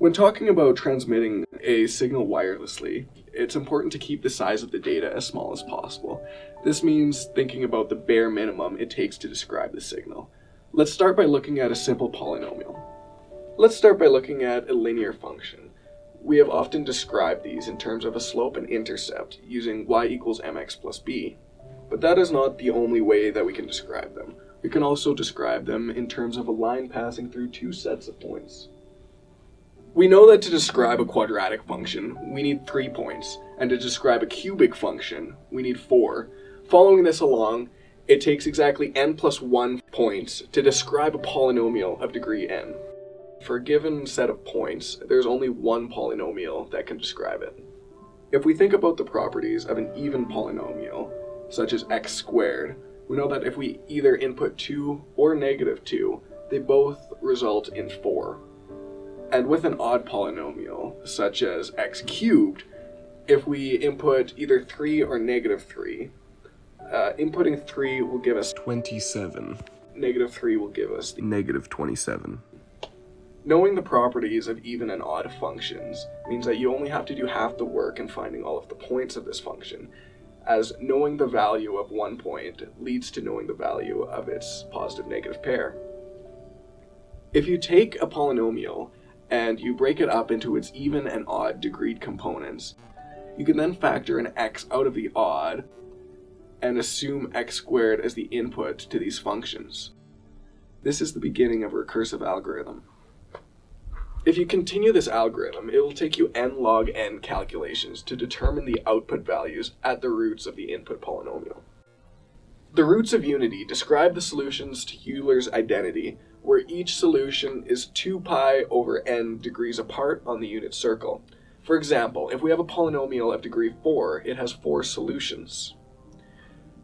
When talking about transmitting a signal wirelessly, it's important to keep the size of the data as small as possible. This means thinking about the bare minimum it takes to describe the signal. Let's start by looking at a simple polynomial. Let's start by looking at a linear function. We have often described these in terms of a slope and intercept using y equals mx plus b. But that is not the only way that we can describe them. We can also describe them in terms of a line passing through two sets of points. We know that to describe a quadratic function, we need 3 points, and to describe a cubic function, we need 4. Following this along, it takes exactly n plus 1 points to describe a polynomial of degree n. For a given set of points, there's only one polynomial that can describe it. If we think about the properties of an even polynomial, such as x squared, we know that if we either input 2 or negative 2, they both result in 4. And with an odd polynomial, such as x cubed, if we input either 3 or negative 3, inputting 3 will give us 27. Negative 3 will give us negative 27. Knowing the properties of even and odd functions means that you only have to do half the work in finding all of the points of this function, as knowing the value of one point leads to knowing the value of its positive-negative pair. If you take a polynomial and you break it up into its even and odd degreed components, you can then factor an x out of the odd and assume x squared as the input to these functions. This is the beginning of a recursive algorithm. If you continue this algorithm, it will take you n log n calculations to determine the output values at the roots of the input polynomial. The roots of unity describe the solutions to Euler's identity, where each solution is 2 pi over n degrees apart on the unit circle. For example, if we have a polynomial of degree 4, it has 4 solutions.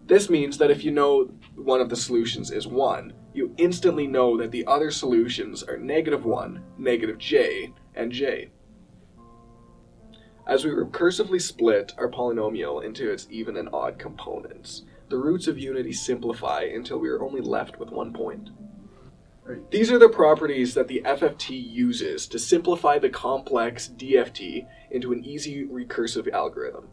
This means that if you know one of the solutions is 1, you instantly know that the other solutions are negative 1, negative j, and j. As we recursively split our polynomial into its even and odd components, the roots of unity simplify until we are only left with 1 point. These are the properties that the FFT uses to simplify the complex DFT into an easy recursive algorithm.